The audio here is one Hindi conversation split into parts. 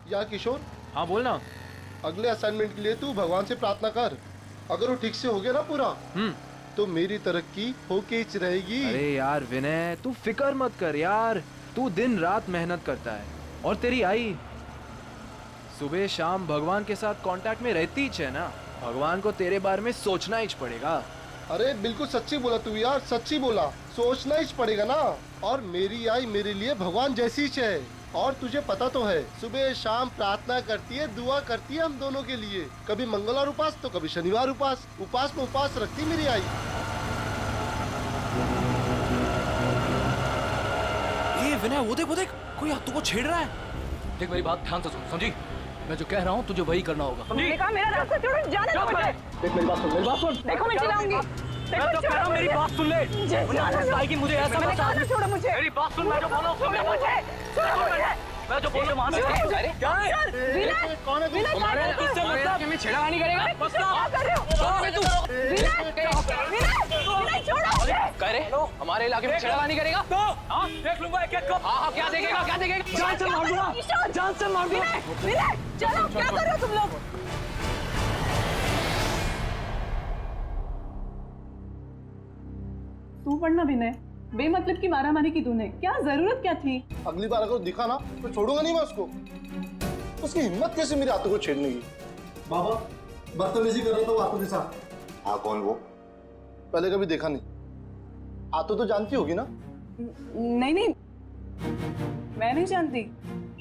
यार किशोर, हाँ बोलना। अगले असाइनमेंट के लिए तू भगवान से प्रार्थना कर। अगर वो ठीक से हो गया ना पूरा, तो मेरी तरक्की होके ही रहेगी। अरे यार विनय, तू फिक्र मत कर यार। तू दिन रात मेहनत करता है और तेरी आई सुबह शाम भगवान के साथ कांटेक्ट में रहती ही है ना। भगवान को तेरे बारे में सोचना ही पड़ेगा। अरे बिल्कुल सच्ची बोला तू यार, सच्ची बोला। सोचना ही पड़ेगा ना। और मेरी आई मेरे लिए भगवान जैसी ही है। और तुझे पता तो है, सुबह शाम प्रार्थना करती है, दुआ करती है हम दोनों के लिए। कभी मंगलवार उपास तो कभी शनिवार उपास। उपास में उपास रखती मेरी आई। ये विनय, वो देख कोई हाथों को छेड़ रहा है। देख मेरी बात ध्यान से सुन, समझी? मैं जो कह रहा हूँ तुझे वही करना होगा। देखा, मेरा रास्ता छोड़ो, जाने दो मुझे। देख मेरी बात सुन, मेरी बात सुन। देखो मैं चिल्लाऊंगी। मैं तो कह रहा हूँ मेरी बात सुन ले। मुझे ऐसा मत समझ। छोड़ो मुझे। मेरी बात सुन, मैं जो बोल रहा हूँ छोड़ो मुझे। मैं जो बोल रहा हूँ वहाँ से। अरे क्या है? विनय, कौन है? विनय, हमारे क्या कर इससे रहे हो? मतलब में छेड़खानी करेगा? क्या कर रहे हो? विनय, छोड़ो मुझे। कह रहे हमारे इलाके में छेड़खानी करेगा? तो हाँ देख लूंगा एक एक को। हाँ क्या देखेगा, क्या देखेगा? जान से मार दूंगा, जान से मार दूंगा। विनय, चलो, क्या कर रहे हो तुम लोग? तू पढ़ना विनय, बेमतलब की मारामारी की तूने, क्या जरूरत क्या थी? अगली बार अगर दिखा ना तो छोड़ूंगा नहीं मैं उसको। उसकी हिम्मत कैसे मेरे हाथों को छेड़ने की। बाबा, बदतमीजी कर रहा था वो हाथों के साथ। हाँ कौन वो? पहले कभी देखा नहीं। हाथों तो जानती होगी ना? नहीं, मैं नहीं जानती।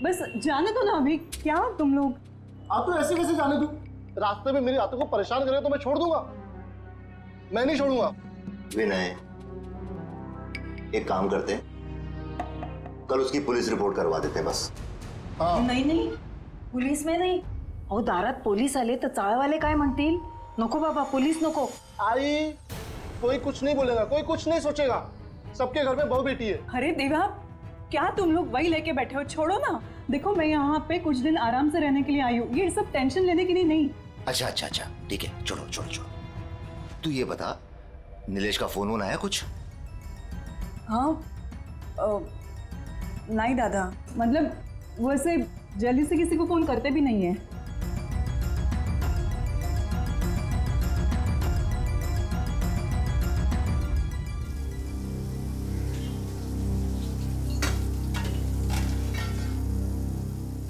बस जाने दो ना अभी। क्या तुम लोग? आप तो ऐसे कैसे जाने दूं? रास्ते में मेरे हाथों को परेशान करे तो मैं छोड़ दूंगा? मैं नहीं छोड़ूंगा। विनय, एक काम करते हैं, कल उसकी पुलिस रिपोर्ट करवा देते हैं बस। हाँ। नाही पोलीस में नाही. अहो दारात पोलीस आले तर चाळवाले काय म्हणतील? नको बाबा, पोलीस नको. आई, कोई कुछ नहीं बोलेगा, कोई कुछ नहीं सोचेगा। सबके घर में बहू बेटी है। अरे देवा, क्या तुम लोग वही लेके बैठे हो? छोड़ो ना। देखो मैं यहाँ पे कुछ दिन आराम से रहने के लिए आई हूँ, ये सब टेंशन लेने के लिए नहीं। अच्छा, ठीक है, छोड़ो। तू ये बता, नीलेश का फोन आया कुछ? हाँ, नहीं दादा, मतलब वो ऐसे जल्दी से किसी को फोन करते भी नहीं है।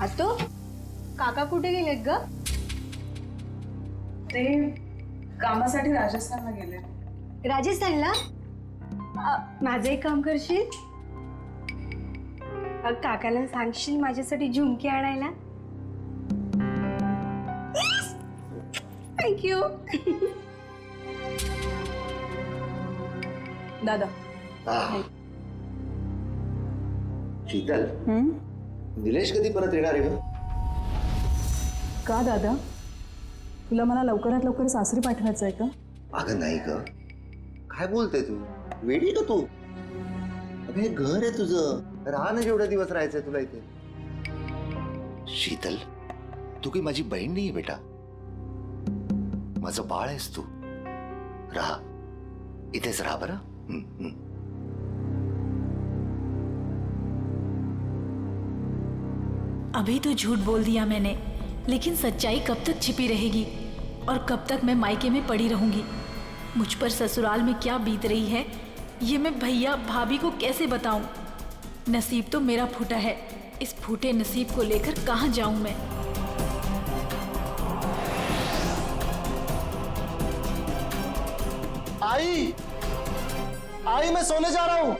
आतो काका कुठे गेलेत ग? ते कामासाठी राजस्थानला गेले. राजस्थानला? माझं एक काम करशील? काकाला सांगशील माझ्यासाठी झुमकी आणायला? थँक्यू. दादा. शीतल, निलेश कधी परत येणार आहे ग? का दादा, तुला मला लवकरात लवकर सासरी पाठवायचं आहे का? अगं नाही ग, काय बोलते तू? वेडी का तू? अगं हे घर आहे तुझं, राहा ना जेवढे दिवस राहायचंय तुला इथे. शीतल, तू काही माझी बहीण नाहीये बेटा, माझं बाळ आहेस तू. राहा, इथेच राहा बरं. अभी तो झूठ बोल दिया मैंने, लेकिन सच्चाई कब तक छिपी रहेगी और कब तक मैं मायके में पड़ी रहूंगी? मुझ पर ससुराल में क्या बीत रही है ये मैं भैया भाभी को कैसे बताऊं? नसीब तो मेरा फूटा है, इस फूटे नसीब को लेकर कहां जाऊं मैं? आई, मैं सोने जा रहा हूं.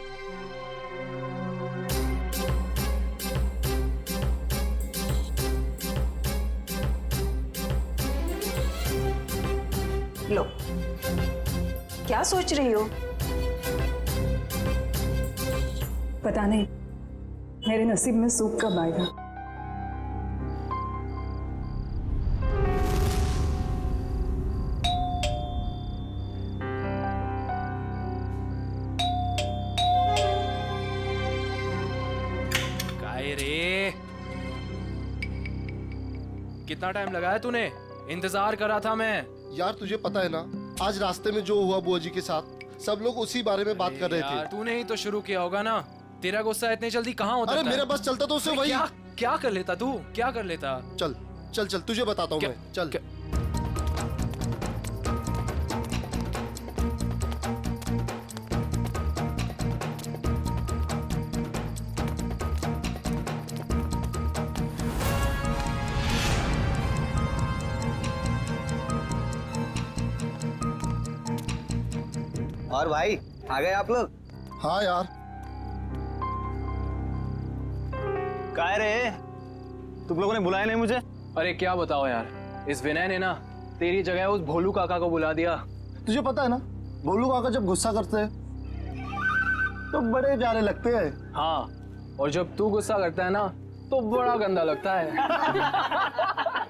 लो, क्या सोच रही हो? पता नहीं मेरे नसीब में सुख कब आएगा. काय रे, कितना टाइम लगाया तूने? इंतजार कर रहा था मैं. यार तुझे पता है ना, आज रास्ते में जो हुआ बुआ जी के साथ, सब लोग उसी बारे में बात कर रहे थे. तूने ही तो शुरू किया होगा ना. तेरा गुस्सा इतनी जल्दी कहाँ होता अरे है? मेरा बस चलता तो उससे वही. क्या कर लेता तू, क्या कर लेता? चल चल चल, तुझे बताता हूँ क्या- मैं, चल। क्या- और भाई आ गए आप लोग? हाँ यार, क्या रे, तुम लोगों ने बुलाया नहीं मुझे? अरे क्या बताओ यार, इस विनय ने ना तेरी जगह उस भोलू काका को बुला दिया। तुझे पता है ना, भोलू काका जब गुस्सा करते हैं तो बड़े प्यारे लगते हैं। हाँ, और जब तू गुस्सा करता है ना तो बड़ा गंदा लगता है।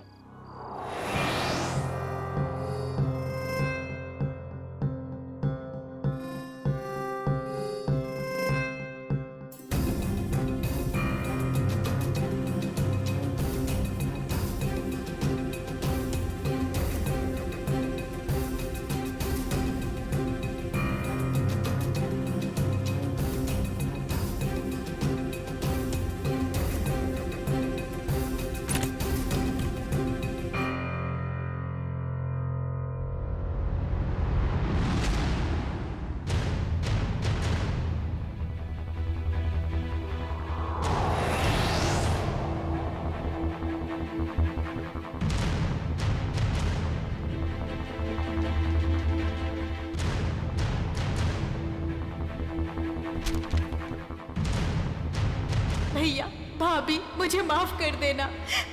भैया भाभी मुझे माफ कर देना।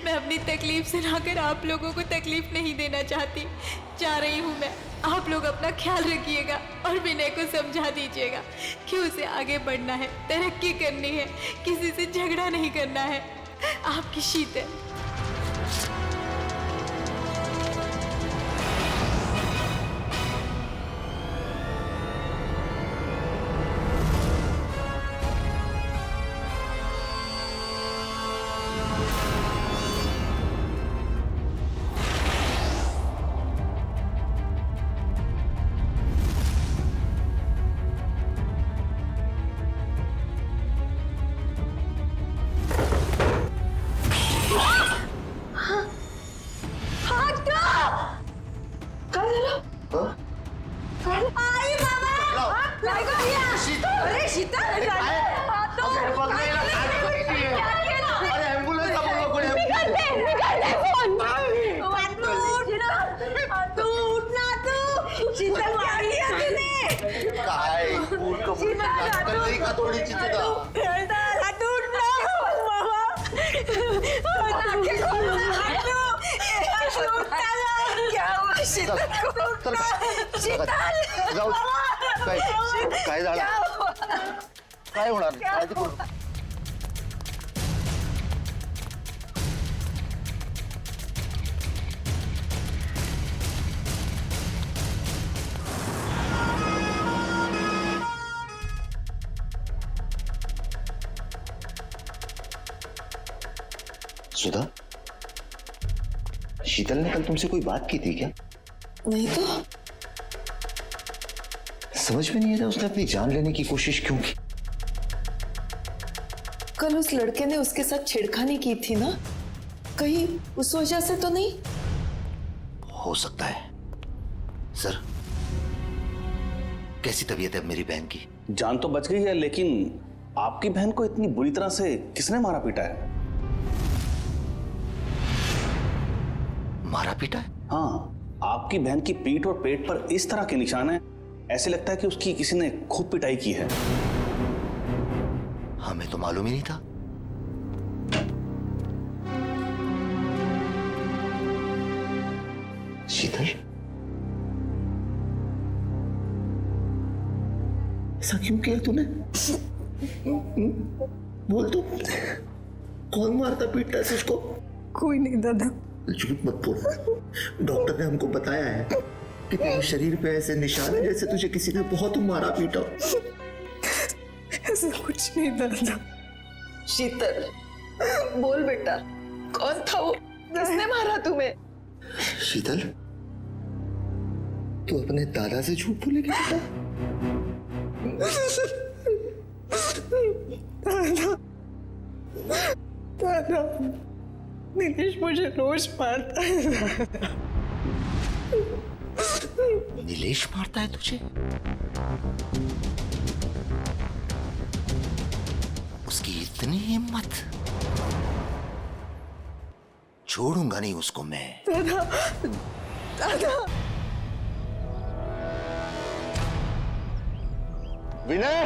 मैं अपनी तकलीफ सुनाकर आप लोगों को तकलीफ नहीं देना चाहती। जा रही हूँ मैं। आप लोग अपना ख्याल रखिएगा और विनय को समझा दीजिएगा कि उसे आगे बढ़ना है, तरक्की करनी है, किसी से झगड़ा नहीं करना है। आपकी शीतल। काय झालं? काय होणार? काळजी करू नका. सुधा, शीतल ने कल तुमसे कोई बात की थी क्या? नहीं तो समझ में नहीं आ रहा उसने अपनी जान लेने की कोशिश क्यों की? कल उस लड़के ने उसके साथ छेड़खानी की थी ना, कहीं उस वजह से तो नहीं? हो सकता है। सर, कैसी तबीयत है मेरी बहन की? जान तो बच गई है, लेकिन आपकी बहन को इतनी बुरी तरह से किसने मारा पीटा है? मारा पीटा है? हाँ, आपकी बहन की पीठ और पेट पर इस तरह के निशान हैं, ऐसे लगता है कि उसकी किसी ने खूब पिटाई की है। हमें तो मालूम ही नहीं था। शीतल, ऐसा क्यों किया तूने? बोल तो, कौन मारता पीटता है उसको? कोई नहीं दादा। झूठ मत बोल। डॉक्टर ने हमको बताया है कि तेरे शरीर पे ऐसे निशान है जैसे तुझे किसी ने बहुत मारा पीटा। ऐसा कुछ नहीं दादा। शीतल, बोल बेटा, कौन था वो? किसने मारा तुम्हें? शीतल, तू अपने दादा से झूठ बोलेगी बेटा? दादा, दादा, नीलेश मुझे रोज मारता है दादा। नीलेश मारता है तुझे? उसकी इतनी हिम्मत, छोड़ूंगा नहीं उसको मैं। दादा, दादा। विनय,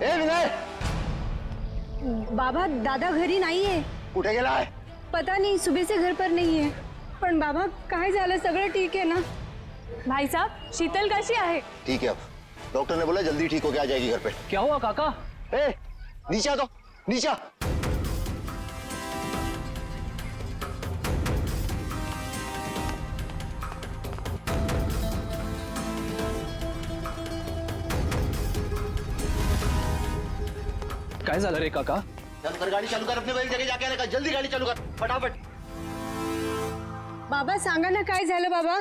ए विनय, बाबा दादा घरी नाहीये. कुठे गेलाय? पता नहीं, सुबह से घर पर नहीं है. पण बाबा काय झालं? सगळं ठीक आहे ना? भाई साहब, शीतल कैसी है? ठीक है, अब डॉक्टर ने बोला जल्दी ठीक होके आ जाएगी घर पे. क्या हुआ काका? ए, नीचे आ, तो नीचे आ. काय झालं रे काका? अंदर गाड़ी चालू कर, अपने वाली जगह जाके आने का. जल्दी गाड़ी चालू कर, फटाफट. बाबा सांगा ना काय झालं बाबा?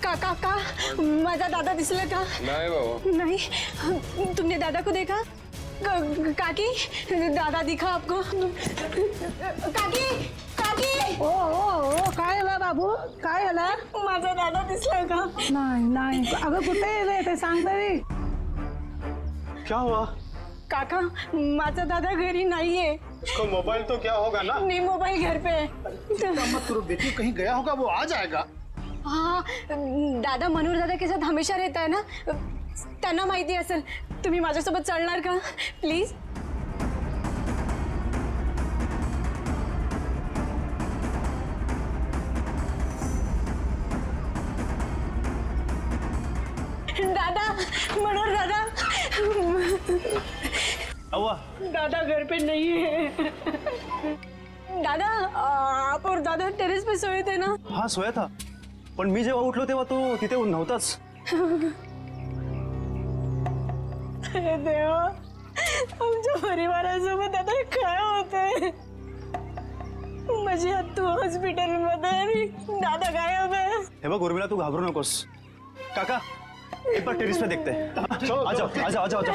काका, माझा दादा दिसला का? नहीं बाबा. नहीं. तुमने दादा को देखा? काकी, दादा दिखा आपको? काकी, काकी. ओ ओ ओ, काय झालं बाबू? काय झालं? माझा दादा दिसला का? नाही नाही. अगं कुठे आहे ते सांग तरी. क्या हुआ? काका, माझा दादा घरी नाहीये. उसका मोबाइल तो क्या होगा ना? नहीं, मोबाइल घर पे है. मत करो बेटी, कहीं गया होगा, वो आ जाएगा. हाँ, दादा मनोहर दादा के साथ हमेशा रहता है ना, त्यांना माहिती असेल. तुम्ही माझ्यासोबत चलणार का प्लीज? दादा, मनोहर दादा. हुआ? दादा घर पे नहीं है. दादा, आप और दादा टेरेस पे सोए थे ना? हाँ सोया था, पण मी जेव्हा उठलो तेव्हा तो तिथे नव्हताच. अरे देवा, आमच्या परिवारासोबत आता काय होतंय? माझी आत्तू हॉस्पिटलमध्ये आणि दादा गायब आहे. हे बघ उर्मिला, तू घाबरू नकोस. काका, एक बार टेरिस पे देखते हैं. आ जाओ, आ जाओ, आ जाओ, आ जाओ.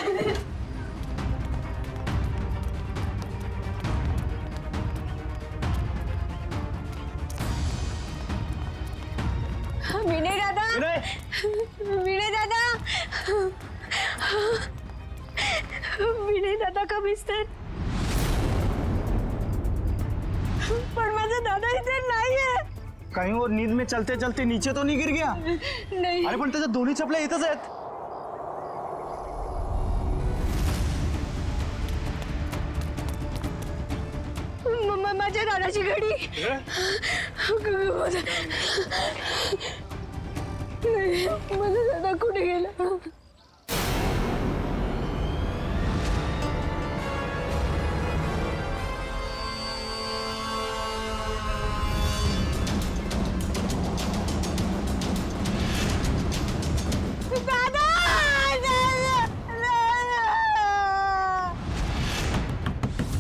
विनय दादा, विनय, विनय दादा, विनय दादा का बिस्तर. पण माझा दादा इथे नाहीये. कहीं और नींद में चलते चलते नीचे तो नहीं गिर गया? नाही. अरे पण त्याच्या दोन्ही चपल्या इथंच आहेत. माझ्या दादाची घडी. नाही, माझा दादा कुठे गेला?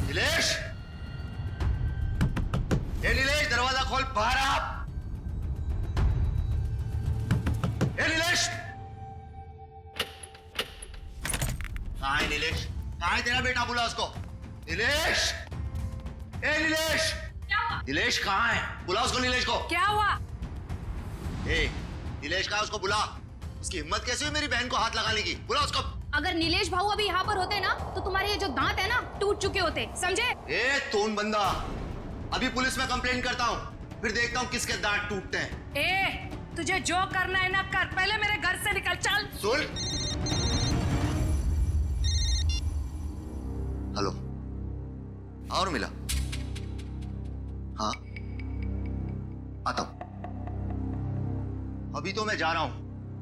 नीलेश, ए नीलेश, दरवाजा खोल, बाहर आ. ए नीलेश, कहाँ है नीलेश? कहाँ है तेरा बेटा? बुला उसको. नीलेश, ए नीलेश, नीलेश कहाँ है? बुला उसको, नीलेश को. क्या हुआ? ए नीलेश कहाँ है? उसको बुला. उसकी हिम्मत कैसे हुई मेरी बहन को हाथ लगाने की? बुला उसको. अगर नीलेश भाऊ अभी यहाँ पर होते ना, तो तुम्हारे ये जो दांत है ना, टूट चुके होते, समझे? ए तोन बंदा, अभी पुलिस में कंप्लेंट करता हूँ, फिर देखता हूँ किसके दांत टूटते हैं. ए, तुझे जो करना है ना कर, पहले मेरे घर से निकल. चल. सुन. हेलो, और मिला? हाँ, आता हूं. अभी तो मैं जा रहा हूं,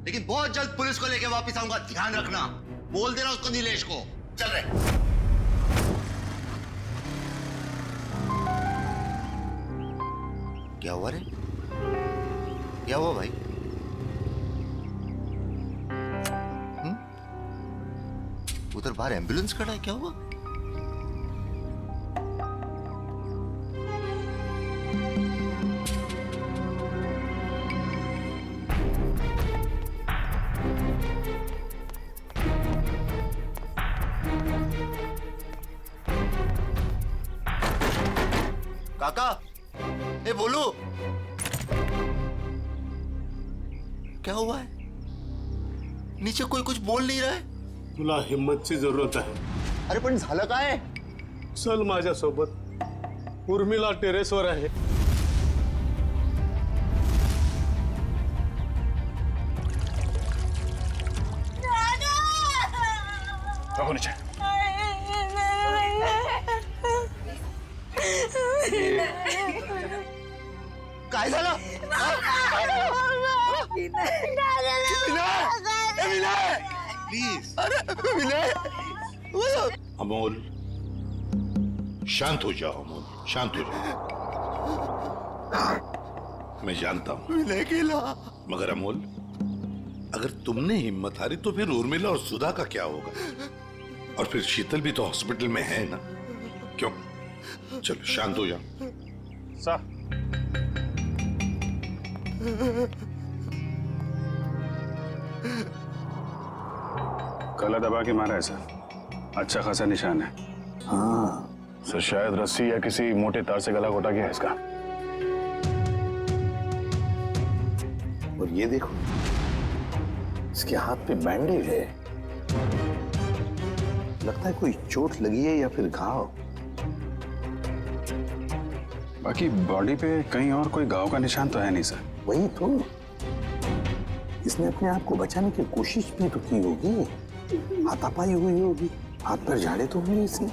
लेकिन बहुत जल्द पुलिस को लेके वापस आऊंगा. ध्यान रखना. बोल देना उसको, नीलेश को. चल रहे. क्या हुआ रे? क्या हुआ भाई? उधर बाहर एम्बुलेंस खड़ा है, क्या हुआ? काका, ए बोलू, क्या हुआ है? नीचे कोई कुछ बोल नाही रहा है. तुला हिम्मतची जरूरत आहे. अरे पण झालं काय? चल माझ्यासोबत. उर्मिला टेरेसवर आहे. काय झालं? प्लीज. अरे विनय. अमोल, शांत हो जाओ अमोल, शांत हो जाओ. मैं जानता हूं विनय केला. मगर अमोल, अगर तुमने हिम्मत हारी तो फिर उर्मिला और सुधा का क्या होगा? और फिर शीतल भी तो हॉस्पिटल में है ना. क्यों? चलो शांत हो जाओ. सर, गला दबा के मारा है सर. अच्छा खासा निशान है. हाँ, सर शायद रस्सी या किसी मोटे तार से गला घोटा गया है इसका. और ये देखो, इसके हाथ पे बैंडेज है. लगता है कोई चोट लगी है या फिर घाव. बाकी बॉडी पे कहीं और कोई घाव का निशान तो है नहीं सर. वही तो, इसने अपने आप को बचाने की कोशिश भी तो की होगी. हाथापाई हुई होगी, हाथ पर झाड़े तो होंगे इसने.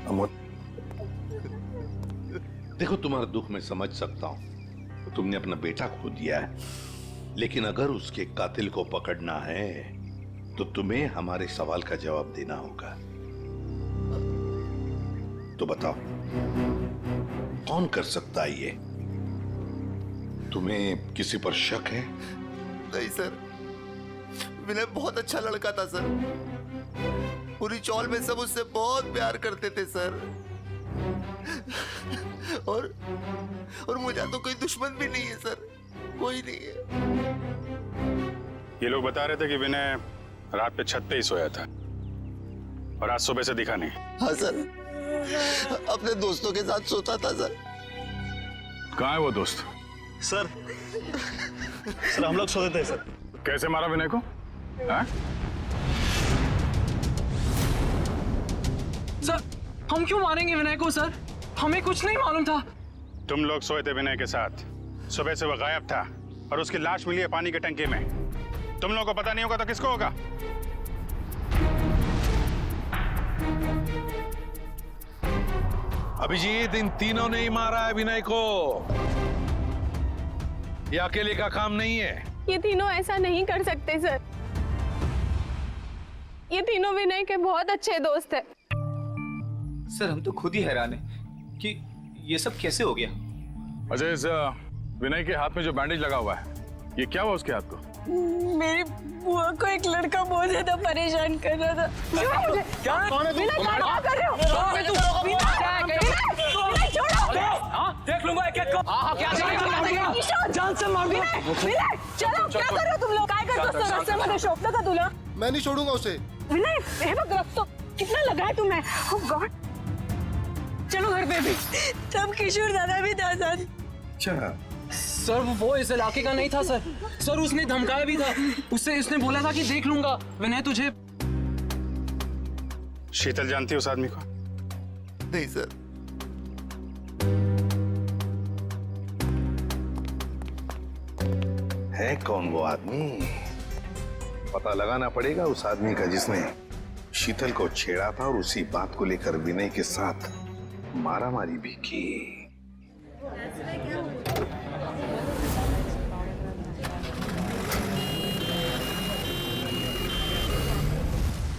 अमोल, देखो तुम्हारा दुख मैं समझ सकता हूं. तुमने अपना बेटा खो दिया है, लेकिन अगर उसके कातिल को पकड़ना है तो तुम्हें हमारे सवाल का जवाब देना होगा. तो बताओ, कौन कर सकता है ये? तुम्हें किसी पर शक है? नहीं सर, विनय बहुत अच्छा लड़का था सर. पूरी चौल में सब उससे बहुत प्यार करते थे सर. और मुझे तो कोई दुश्मन भी नहीं है सर, कोई नहीं है. ये लोग बता रहे थे कि विनय रात पे छत पे ही सोया था और आज सुबह से दिखा नहीं. हाँ सर, अपने दोस्तों के साथ सोता था सर. कहाँ है वो दोस्त? सर, हम लोग सो देते हैं सर. कैसे मारा विनय को? हाँ? सर, हम क्यों मारेंगे विनय को सर? हमें कुछ नहीं मालूम था. तुम लोग सोए थे विनय के साथ. सुबह से वो गायब था और उसकी लाश मिली है पानी के टंकी में. तुम लोगों को पता नहीं होगा तो किसको होगा? अभिजीत, इन तीनों ने ही मारा है विनय को. ये अकेले का काम नहीं है. ये तीनों ऐसा नहीं कर सकते सर. ये तीनों विनय के बहुत अच्छे दोस्त हैं. सर, हम तो खुद ही हैरान हैं कि ये सब कैसे हो गया. अजय, इस विनय के हाथ में जो बैंडेज लगा हुआ है, ये क्या हुआ उसके हाथ को? मेरी बुआ को एक लड़का बहुत ज्यादा परेशान कर रहा था. क्या? कौन है तू? क्या कर रहे हो? देख लूंगा एक-एक को. हाँ, क्या देखेगा? जान से मार दूंगा. चलो, क्या कर रहे हो तुम लोग? काय करतोस तो रस्त्यामध्ये शोभतं का तुला? मैं नहीं छोड़ूंगा उसे. विनय, हे बघ रक्त कितना लगा है तुम्हें. Oh God. चलो घर पे भी. तब किशोर दादा भी था सर. अच्छा, सर वो इस इलाके का नहीं था सर. सर उसने धमकाया भी था. उसने बोला था कि देख लूंगा विनय तुझे. शीतल जानती है उस आदमी को? नहीं सर. है कौन वो आदमी? पता लगाना पड़ेगा उस आदमी का जिसने शीतल को छेड़ा था और उसी बात को लेकर विनय के साथ मारामारी भी की.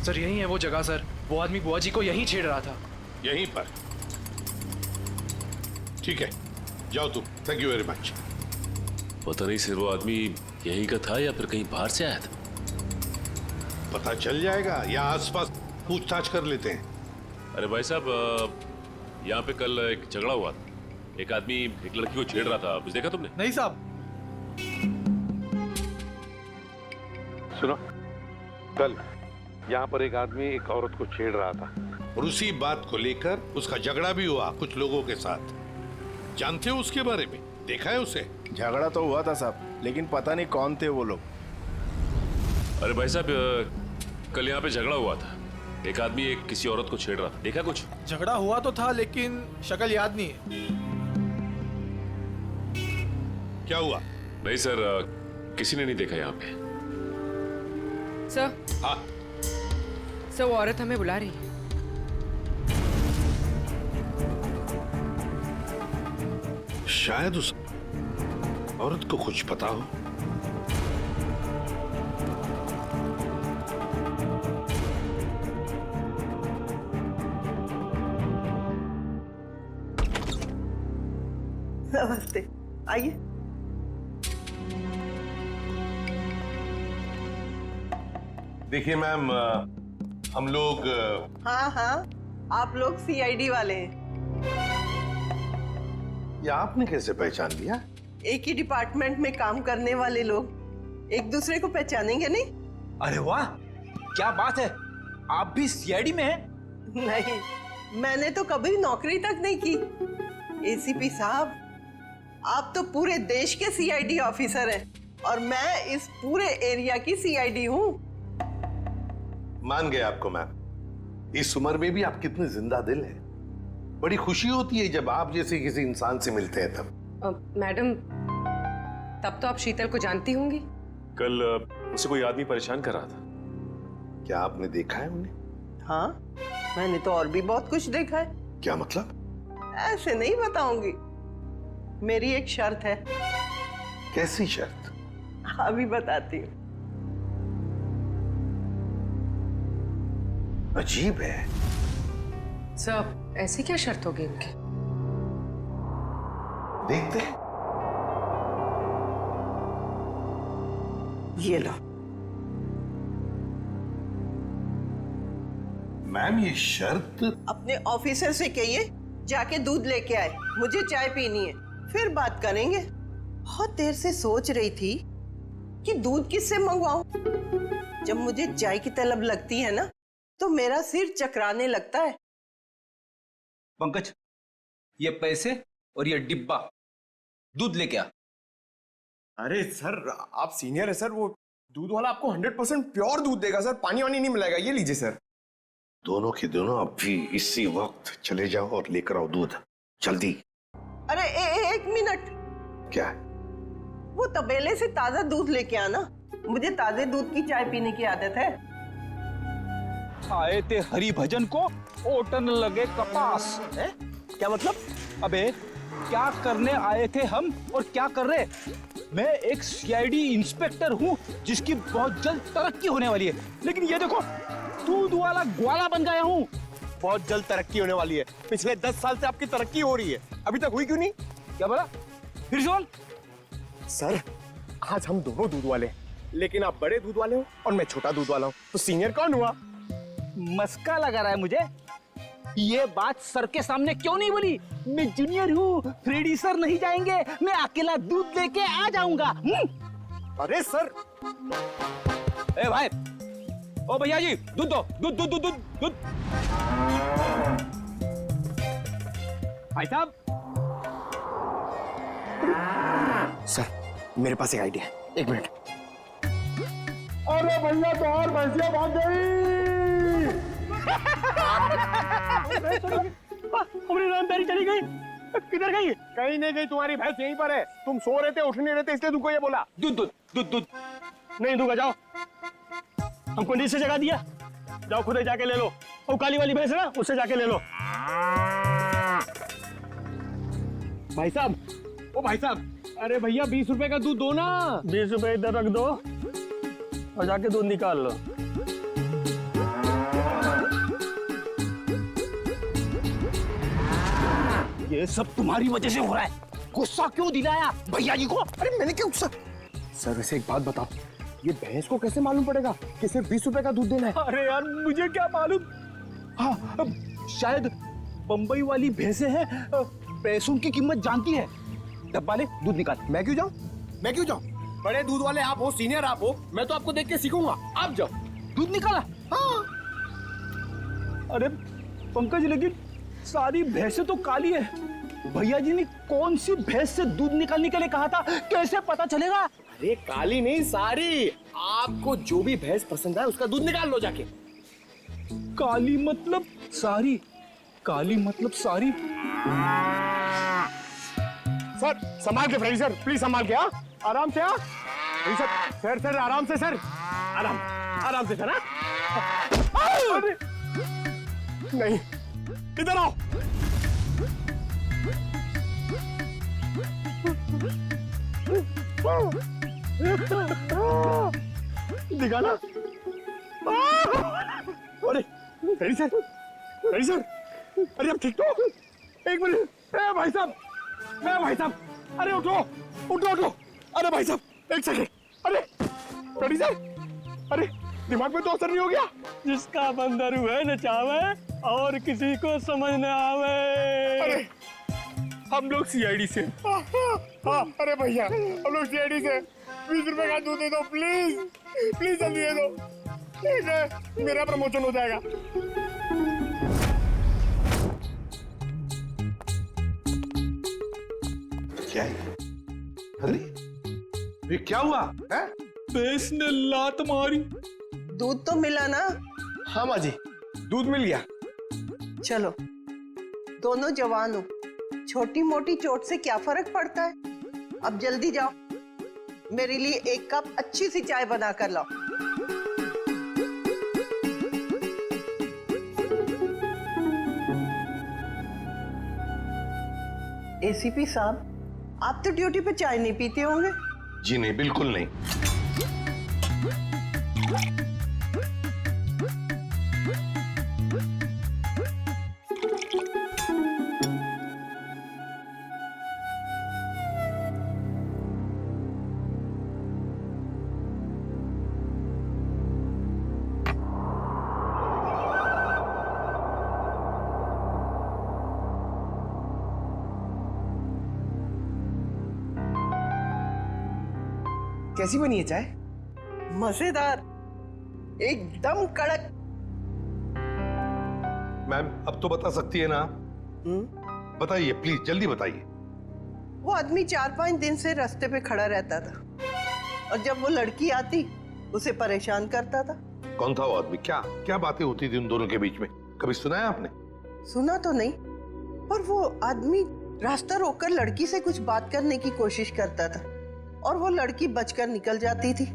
सर यही है वो जगह सर. वो आदमी बुआ जी को यहीं छेड़ रहा था. यहीं पर? ठीक है, जाओ तुम. Thank you very much. पता नहीं सर, वो आदमी यहीं का था या फिर कहीं बाहर से आया था. पता चल जाएगा, या आसपास पूछताछ कर लेते हैं. अरे भाई साहब, यहाँ पे कल एक झगड़ा हुआ था. एक आदमी एक लड़की को छेड़ रहा था. कुछ देखा तुमने? नहीं साहब. सुनो, कल यहाँ पर एक आदमी एक औरत को छेड़ रहा था और उसी बात को लेकर उसका झगड़ा भी हुआ कुछ लोगों के साथ। जानते हो उसके बारे में? देखा है उसे? झगड़ा तो हुआ था साहब, लेकिन पता नहीं कौन थे वो लोग। अरे भाई साहब, कल यहाँ पे झगड़ा हुआ था। एक आदमी एक किसी औरत को छेड़ रहा था। देखा कुछ? झगड़ा हुआ तो था, लेकिन शक्ल याद नहीं है। क्या हुआ? नहीं सर, किसी ने नहीं देखा यहाँ पे। सर। हाँ सर, वो औरत हमें बुला रही है। शायद उस औरत को कुछ पता हो। नमस्ते, आइए। देखिए मैम, हम लोग हाँ हाँ, आप लोग सीआईडी वाले हैं। ये आपने कैसे पहचान लिया? एक ही डिपार्टमेंट में काम करने वाले लोग एक दूसरे को पहचानेंगे नहीं? अरे वाह, क्या बात है, आप भी सीआईडी में हैं? नहीं, मैंने तो कभी नौकरी तक नहीं की। एसीपी साहब, आप तो पूरे देश के सीआईडी ऑफिसर हैं और मैं इस पूरे एरिया की सीआईडी हूँ। मान गए आपको मैम। इस उम्र में भी आप कितने जिंदा दिल हैं। बड़ी खुशी होती है जब आप जैसे किसी इंसान से मिलते हैं तब। मैडम, तब तो आप शीतल को जानती होंगी। कल उसे कोई आदमी परेशान कर रहा था। क्या आपने देखा है उन्हें? हाँ, मैंने तो और भी बहुत कुछ देखा है। क्या मतलब? ऐसे नहीं बताऊंगी। मेरी एक शर्त है। कैसी शर्त? अभी बताती हूँ। अजीब है। सर, ऐसी क्या शर्त होगी इनकी? देखते हैं। ये लो। मैम, ये शर्त? अपने ऑफिसर से कहिए जाके दूध लेके आए, मुझे चाय पीनी है, फिर बात करेंगे। बहुत देर से सोच रही थी कि दूध किससे मंगवाऊं। जब मुझे चाय की तलब लगती है ना, तो मेरा सिर चकराने लगता है। पंकज, ये पैसे और ये डिब्बा दूध लेके आ। अरे सर, आप सीनियर है सर, वो दूध वाला आपको 100% प्योर दूध देगा सर, पानी वानी नहीं मिलेगा। ये लीजिए सर। दोनों के दोनों अभी इसी वक्त चले जाओ और लेकर आओ दूध, जल्दी। अरे एक मिनट। क्या? वो तबेले से ताजा दूध लेके आना। मुझे ताजे दूध की चाय पीने की आदत है। आए थे हरि भजन को, ओटन लगे कपास। है? क्या मतलब? अबे, क्या करने आए थे हम और क्या कर रहे? मैं एक सीआईडी इंस्पेक्टर हूँ जिसकी बहुत जल्द तरक्की होने वाली है, लेकिन ये देखो, दूध वाला ग्वाला बन गया हूँ। बहुत जल्द तरक्की होने वाली है। पिछले 10 साल से आपकी तरक्की हो रही है, अभी तक हुई क्यों नहीं? क्या बोला? फिर सुन। सर, आज हम दोनों दूध वाले हैं, लेकिन आप बड़े दूध वाले हो और मैं छोटा दूध वाला हूँ, तो सीनियर कौन हुआ? मस्का लगा रहा है मुझे। ये बात सर के सामने क्यों नहीं बोली? मैं जूनियर हूँ, फ्रेडी सर नहीं जाएंगे, मैं अकेला दूध लेके आ जाऊंगा। अरे सर। ए भाई, ओ भैया जी, दूध दो, दूध दूध दूध दूध दूध। भाई साहब। सर, मेरे पास एक आइडिया है, 1 मिनट। अरे भैया, तो और भैंसिया भाग गई। हमारी रामदारी चली गई। किधर गई? कहीं नहीं गई, तुम्हारी भैंस यहीं पर है। तुम सो रहे थे, उठ नहीं रहे थे, इसलिए तुमको ये बोला। दूध दूध दूध दूध नहीं दूंगा, जाओ। हमको नीचे जगह दिया, जाओ खुद ही जाके ले लो। वो काली वाली भैंस है ना, उससे जाके ले लो। भाई साहब, ओ भाई साहब, अरे भैया 20 रुपए का दूध दो ना। 20 रुपए इधर रख दो और जाके दूध निकाल लो। ये सब तुम्हारी वजह से हो रहा है। गुस्सा क्यों दिलाया भैया जी को? अरे मैंने क्या गुस्सा? सर, वैसे एक बात बताओ, ये भैंस को कैसे मालूम पड़ेगा कि सिर्फ 20 रुपए का दूध देना है? अरे यार, मुझे क्या मालूम। हाँ, शायद बंबई वाली भैंसें हैं, पैसों की कीमत जानती है। डब्बा ले, दूध निकाल। मैं क्यों जाऊं? मैं क्यों जाऊं? बड़े दूध वाले आप हो, सीनियर आप हो, मैं तो आपको देख के सीखूंगा। आप जाओ। दूध निकाला? हाँ। अरे पंकज, लेकिन सारी भैंसें तो काली है। भैया जी ने कौन सी भैंस से दूध निकालने के लिए कहा था, कैसे पता चलेगा? अरे काली नहीं, सारी। आपको जो भी भैंस पसंद है उसका दूध निकाल लो जाके। काली मतलब सारी, काली मतलब सारी। सर संभाल के फ्रेंड सर, प्लीज संभाल के। हाँ आराम से। हाँ सर सर आराम से सर, आराम से सर। अरे नहीं, इधर आओ। दिखाना। अरे रेडी सर, रेडी सर। अरे अब ठीक तो? एक मिनट। भाई साहब, भाई साहब, अरे उठो उठो उठो। अरे भाई साहब एक सेकंड। अरे रेडी सर। अरे दिमाग में तो असर नहीं हो गया? जिसका बंदर हुए नचावे और किसी को समझ न आवे। अरे हम लोग सीआईडी से। हाँ अरे भैया हम लोग सीआईडी से। 20 रुपए का दूध दे दो प्लीज, प्लीज जल्दी दे दो। ठीक है, मेरा प्रमोशन हो जाएगा। क्या है? अरे ये क्या हुआ है? भैंस ने लात मारी। दूध तो मिला ना? हाँ माँ जी, दूध मिल गया। चलो, दोनों जवान हो, छोटी मोटी चोट से क्या फर्क पड़ता है। अब जल्दी जाओ, मेरे लिए 1 कप अच्छी सी चाय बना कर लाओ। एसीपी साहब, आप तो ड्यूटी पे चाय नहीं पीते होंगे? जी नहीं, बिल्कुल नहीं। कैसी बनी है चाय? मजेदार, एकदम कड़क। मैम अब तो बता सकती है ना? बताइए प्लीज, जल्दी बताइए। वो आदमी 4-5 दिन से रास्ते पे खड़ा रहता था, और जब वो लड़की आती उसे परेशान करता था। कौन था वो आदमी? क्या क्या बातें होती थी उन दोनों के बीच में? कभी सुना है आपने? सुना तो नहीं, पर वो आदमी रास्ता रोककर लड़की से कुछ बात करने की कोशिश करता था, और वो लड़की बचकर निकल जाती थी।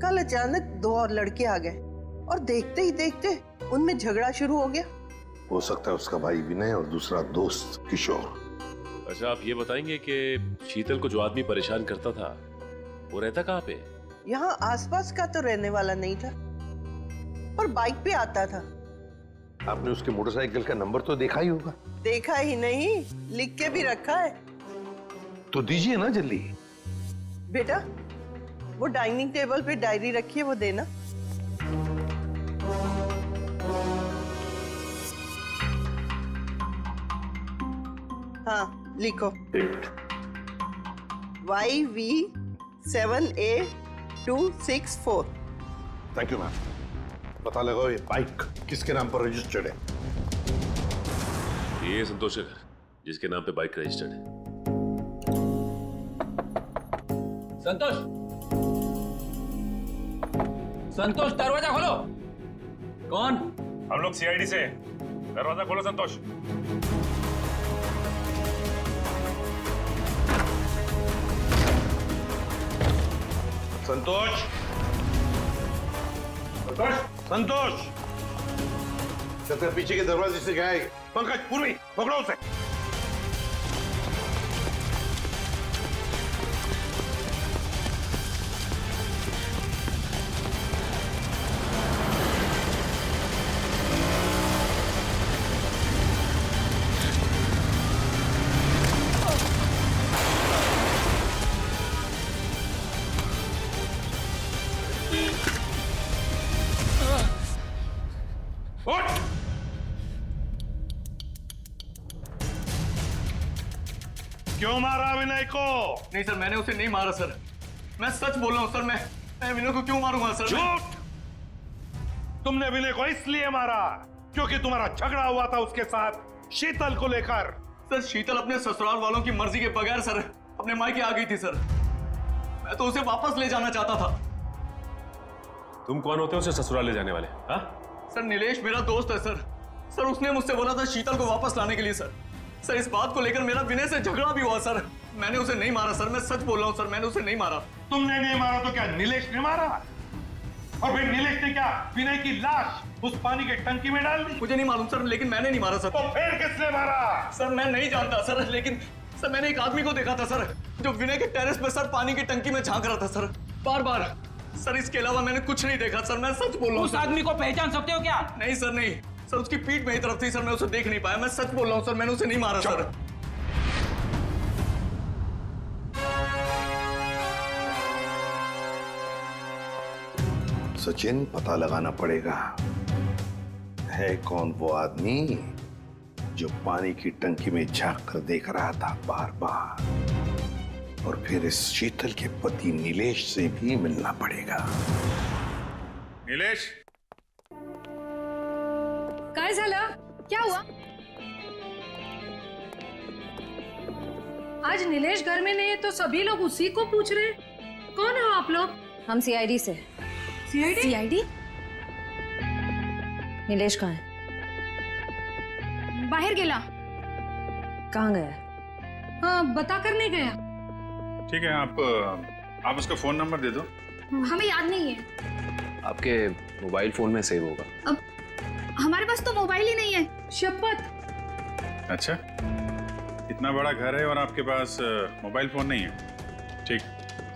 कल अचानक 2 और लड़के आ गए, और देखते ही देखते उनमें झगड़ा शुरू हो गया। हो सकता है उसका भाई विनय और दूसरा दोस्त किशोर। अच्छा आप ये बताएंगे कि शीतल को जो आदमी परेशान करता था वो रहता कहाँ पे? यहाँ आसपास का तो रहने वाला नहीं था, पर बाइक पे आता था। आपने उसके मोटरसाइकिल का नंबर तो देखा ही होगा। देखा ही नहीं, लिख के भी रखा है। तो दीजिए ना जल्दी। बेटा, वो डाइनिंग टेबल पे डायरी रखी है, वो देना। हाँ लिखो। YV7A264। Thank you ma'am. पता लगाओ ये बाइक किसके नाम पर रजिस्टर्ड है। ये संतोष का घर, जिसके नाम पे बाइक रजिस्टर्ड है। संतोष, संतोष दरवाजा खोलो। कौन? हम लोग सीआईडी से। दरवाजा खोलो संतोष। संतोष, संतोष, संतोष। छतर पीछे के दरवाजे से गया है। पंकज, पूर्वी पकड़ो उसे। क्यों मारा विनय को? नहीं सर, मैंने उसे नहीं मारा सर। मैं सच बोल रहा हूँ सर। मैं विनय को क्यों मारूंगा सर? झूठ! तुमने विनय को इसलिए मारा क्योंकि तुम्हारा झगड़ा हुआ था उसके साथ शीतल को लेकर। सर शीतल अपने ससुराल वालों की मर्जी के बगैर सर अपने मायके आ गई थी सर। मैं तो उसे वापस ले जाना चाहता था। तुम कौन होते हो उसे ससुराल ले जाने वाले? हाँ? सर नीलेश मेरा दोस्त है सर। सर उसने मुझसे बोला था शीतल को वापस लाने के लिए सर। सर इस बात को लेकर मेरा विनय से झगड़ा भी हुआ सर। मैंने उसे नहीं मारा सर, मैं सच बोल रहा हूँ सर, मैंने उसे नहीं मारा। तुमने नहीं मारा तो क्या नीलेश ने मारा? और फिर नीलेश ने क्या विनय की लाश उस पानी के टंकी में डाल दी? मुझे नहीं मालूम सर, लेकिन मैंने नहीं मारा सर। तो फिर किसने मारा? सर मैं नहीं जानता सर, लेकिन सर मैंने एक आदमी को देखा था सर, जो विनय के टेरेस पे सर पानी की टंकी में झांक रहा था सर, बार बार। सर इसके अलावा मैंने कुछ नहीं देखा सर, मैं सच बोल रहा हूँ। उस आदमी को पहचान सकते हो क्या? नहीं सर नहीं सर, उसकी पीठ मेरी तरफ थी सर, मैं उसे देख नहीं पाया। मैं सच बोल रहा हूँ सर, मैंने उसे नहीं मारा सर। सचिन, पता लगाना पड़ेगा है कौन वो आदमी जो पानी की टंकी में झांक कर देख रहा था बार बार। और फिर इस शीतल के पति नीलेश से भी मिलना पड़ेगा। नीलेश, काय झालं? क्या हुआ? आज नीलेश घर में नहीं है तो सभी लोग उसी को पूछ रहे हैं। कौन हो आप लोग? हम सीआईडी से। सीआईडी? सीआईडी? नीलेश कहाँ है? बाहर गेला। कहाँ गया? हाँ, बता कर नहीं गया। ठीक है, आप उसका फोन नंबर दे दो। हमें याद नहीं है। आपके मोबाइल फोन में सेव होगा। अब हमारे पास तो मोबाइल ही नहीं है, शपथ। अच्छा, इतना बड़ा घर है और आपके पास मोबाइल फोन नहीं है? ठीक,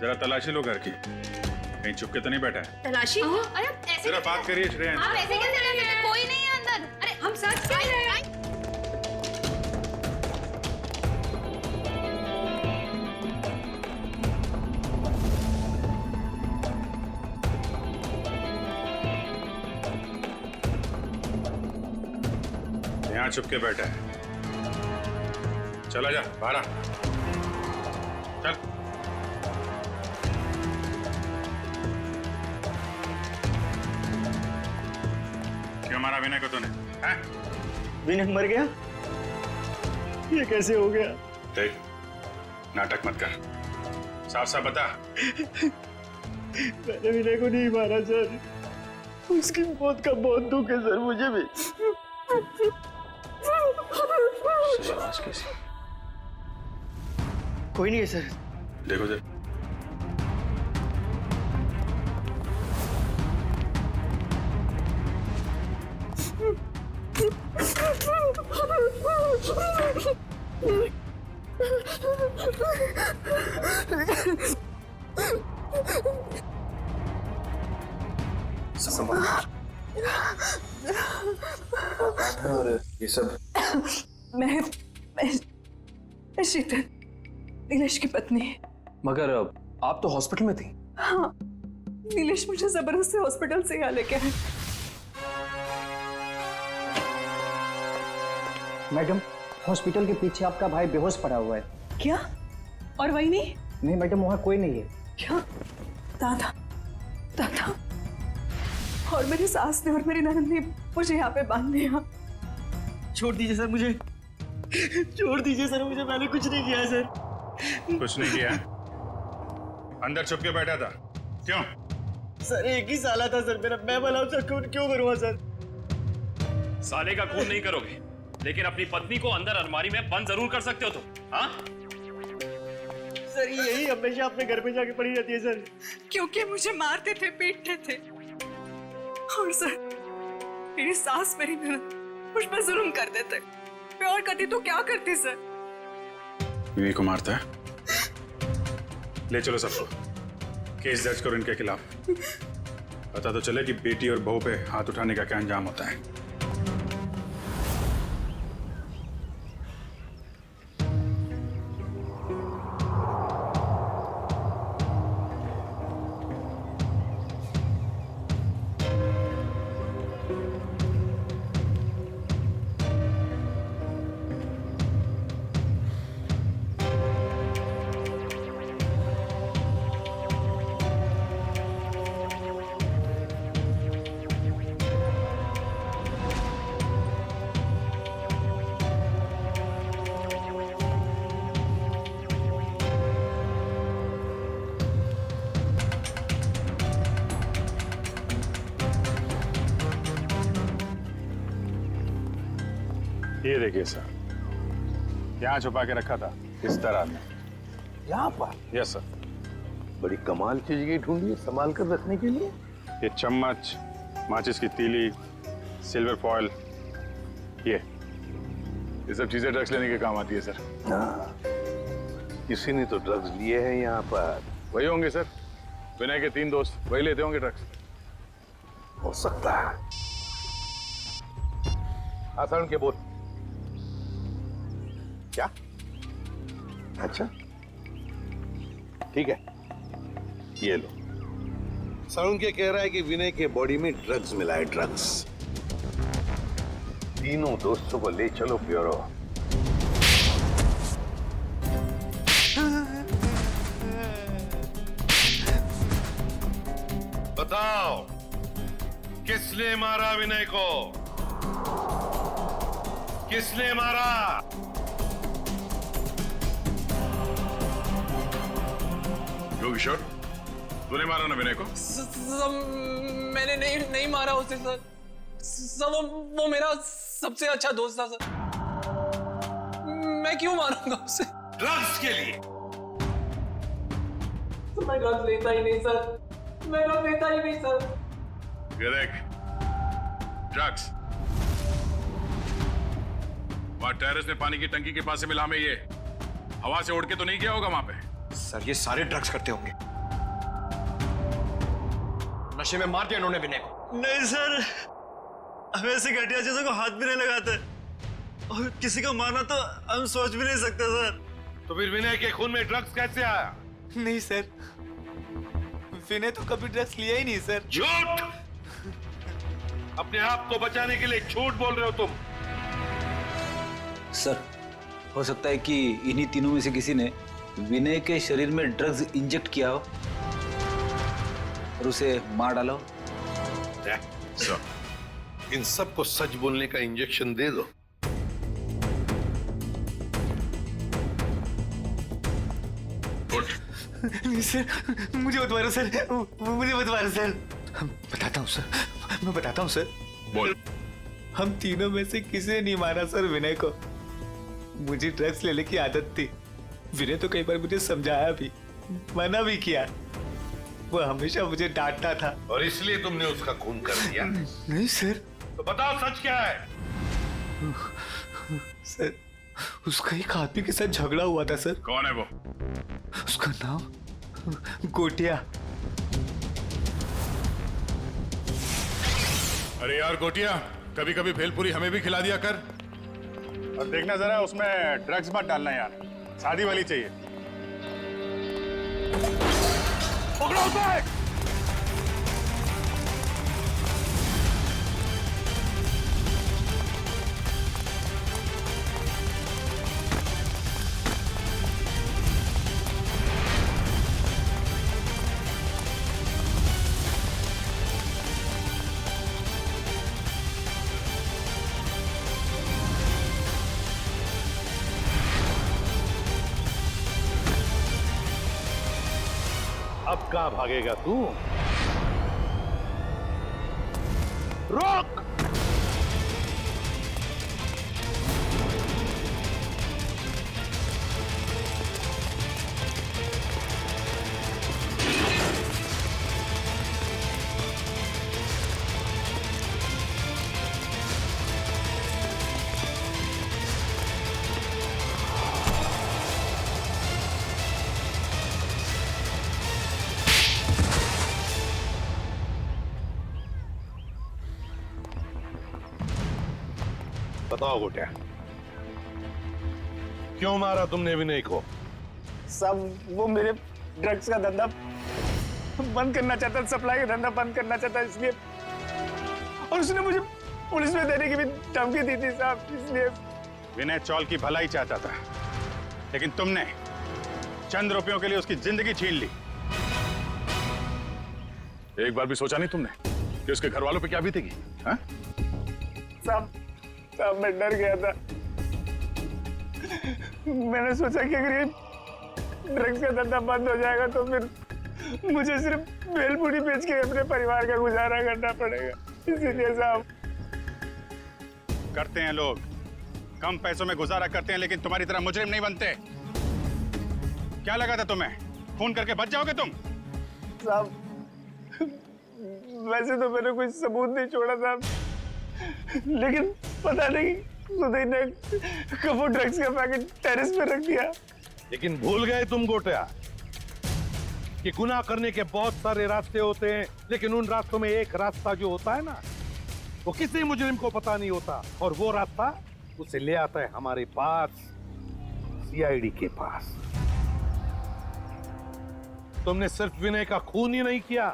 जरा तलाशी लो घर की, कहीं चुप के तो नहीं बैठा है? तलाशी? अरे ऐसे जरा बात करिए श्रेया। आप ऐसे कैसे रह सकते हैं? कोई नहीं है अंदर। अरे हम सच कह रहे हैं। यहाँ चुप के बैठा है। चला जा बाहर आ। चल। क्यों मारा विनय को तूने? विनय मर गया? ये कैसे हो गया? देख, नाटक मत कर, साफ साफ बता। मैंने विनय को नहीं मारा सर, उसकी मौत का बहुत दुख है सर मुझे भी। कोई नहीं है सर। देखो सर, और ये सब मैं शीतल, नीलेश की पत्नी। मगर आप तो हॉस्पिटल में थी। हाँ, नीलेश मुझे जबरदस्ती हॉस्पिटल से यहाँ लेके आए। मैडम, हॉस्पिटल के पीछे आपका भाई बेहोश पड़ा हुआ है। क्या? और वही नहीं? नहीं मैडम, वहाँ कोई नहीं है। क्या? दादा, दादा और मेरी सास ने और मेरी ननद ने मुझे यहाँ पे बांध दिया। छोड़ दीजिए सर मुझे, छोड़ दीजिए सर मुझे, मैंने कुछ नहीं किया सर। कुछ नहीं किया? अंदर छुप के बैठा था, क्यों? सर एक ही साला था सर मेरा, मैं भला उसका खून क्यों करूँगा सर? साले का खून नहीं करोगे, लेकिन अपनी पत्नी को अंदर अलमारी में बंद जरूर कर सकते हो तुम। हाँ? सर यही हमेशा अपने घर में जाके पड़ी रहती है सर। क्योंकि मुझे मारते थे, पीटते थे। और सर मेरी सास, मेरी ननद मुझ पर जुल्म कर देते। मैं और करती तो क्या करती सर? बीवी को मारता है? ले चलो सबको, केस दर्ज करो इनके खिलाफ। पता तो चले कि बेटी और बहू पे हाथ उठाने का क्या अंजाम होता है। ये देखिए सर, यहाँ छुपा के रखा था इस तरह में। यहाँ पर? Yes sir. बड़ी कमाल की जगह ढूंढी है संभाल कर रखने के लिए। ये चम्मच, माचिस की तीली, सिल्वर फॉयल, ये सब चीजें ड्रग्स लेने के काम आती है सर। हाँ, किसी ने तो ड्रग्स लिए हैं यहाँ पर। वही होंगे सर, विनय के 3 दोस्त, वही लेते होंगे ड्रग्स। हो सकता है। आसान के बोल। क्या? अच्छा ठीक है, ये लो। साउंड के कह रहा है कि विनय के बॉडी में ड्रग्स मिला है, ड्रग्स। तीनों दोस्तों को ले चलो ब्यूरो। बताओ, किसने मारा विनय को? किसने मारा? किशोर, तूने मारा ना विनय को? मैंने नहीं मारा उसे सर। वो मेरा सबसे अच्छा दोस्त था सर। मैं क्यों मारूंगा उसे? ड्रग्स के लिए? मैं ड्रग्स लेता ही नहीं सर। मैं ड्रग्स लेता ही नहीं सर। ड्रग्स वहां टेरेस में पानी की टंकी के पास से मिला हमें। ये हवा से उड़ के तो नहीं गया होगा वहां पे? सर ये सारे ड्रग्स करते होंगे। नशे में मार दिया इन्होंने विनय को। नहीं सर, हम ऐसे घटिया चीजों को हाथ भी नहीं लगाते, और किसी को मारना तो हम सोच भी नहीं सकते सर। तो फिर विनय के खून में ड्रग्स कैसे आया? नहीं सर, विनय तो कभी ड्रग्स लिया ही नहीं सर। झूठ! अपने आप को बचाने के लिए झूठ बोल रहे हो तुम। सर, हो सकता है कि इन्हीं तीनों में से किसी ने विनय के शरीर में ड्रग्स इंजेक्ट किया हो और उसे मार डाला हो। इन सबको सच बोलने का इंजेक्शन दे दो। नहीं सर, मुझे मत मारो सर, मुझे मत मारो सर। बताता हूँ सर, मैं बताता हूँ सर। बोल। हम तीनों में से किसी ने नहीं मारा सर विनय को। मुझे ड्रग्स लेने की आदत थी। विनय तो कई बार मुझे समझाया भी, मना भी किया। वो हमेशा मुझे डांटता था। और इसलिए तुमने उसका खून कर दिया? नहीं सर। तो बताओ सच क्या है? सर, उसका एक आदमी के साथ झगड़ा हुआ था सर। कौन है वो? उसका नाम गोटिया। अरे यार गोटिया, कभी कभी भेलपुरी हमें भी खिला दिया कर। और देखना जरा उसमें ड्रग्स मत डालना यार, शादी वाली चाहिए। पकड़ो उसे! अब कहां भागेगा तू? रोक! बताओ गोटिया, क्यों मारा तुमने विनय को? सब वो मेरे ड्रग्स का धंधा बंद करना चाहता, सप्लाई का धंधा बंद करना चाहता, इसलिए। और उसने मुझे पुलिस में देने की भी धमकी दी थी साहब, इसलिए। विनय चौल की भलाई चाहता था, लेकिन तुमने चंद रुपयों के लिए उसकी जिंदगी छीन ली। एक बार भी सोचा नहीं तुमने कि उसके घर वालों पे क्या बीतेगी? हाँ? साहब मैं डर गया था। मैंने सोचा कि अगर ये ड्रग्स का धंधा बंद हो जाएगा तो फिर मुझे सिर्फ भेलपुरी बेच के अपने परिवार का गुजारा करना पड़ेगा, इसीलिए साहब। करते हैं लोग, कम पैसों में गुजारा करते हैं लेकिन तुम्हारी तरह मुजरिम नहीं बनते। क्या लगा था तुम्हें? खून करके बच जाओगे तुम? साहब, वैसे तो मैंने कोई सबूत नहीं छोड़ा था, लेकिन पता नहीं सुधीर ने कबू ड्रग्स का पैकेट टेरेस पे रख दिया। लेकिन भूल गए तुम गोटिया कि गुनाह करने के बहुत सारे रास्ते होते हैं, लेकिन उन रास्तों में एक रास्ता जो होता है ना, वो किसी मुजरिम को पता नहीं होता, और वो रास्ता उसे ले आता है हमारे पास, सीआईडी के पास। तुमने सिर्फ विनय का खून ही नहीं किया,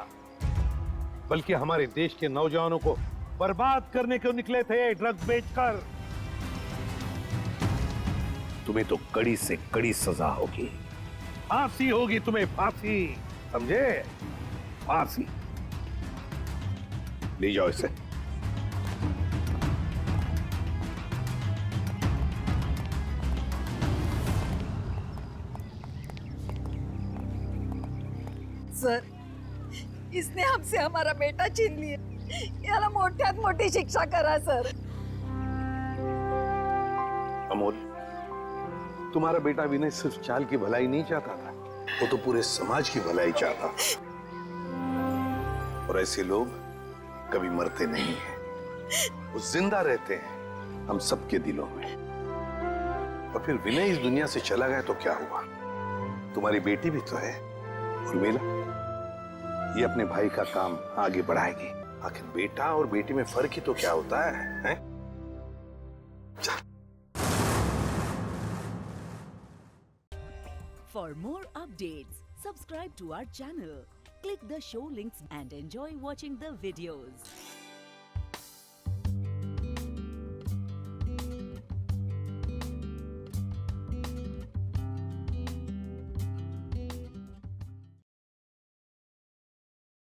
बल्कि हमारे देश के नौजवानों को बर्बाद करने को निकले थे ड्रग्स बेचकर। तुम्हें तो कड़ी से कड़ी सजा होगी, फांसी होगी तुम्हें, फांसी, समझे? फांसी। ले जाओ इसे। सर, इसने हमसे हमारा बेटा छीन लिया, याला मोठ्यात मोठी शिक्षा करा सर। अमोल, तुम्हारा बेटा विनय सिर्फ चाल की भलाई नहीं चाहता था, वो तो पूरे समाज की भलाई चाहता था। और ऐसे लोग कभी मरते नहीं हैं, वो जिंदा रहते हैं हम सबके दिलों में। और फिर विनय इस दुनिया से चला गया तो क्या हुआ? तुम्हारी बेटी भी तो है, उर्मिला, ये अपने भाई का काम आगे बढ़ाएगी। आखिर बेटा और बेटी में फर्क ही तो क्या होता है? For more updates, subscribe to our channel, click the show links and enjoy watching the videos.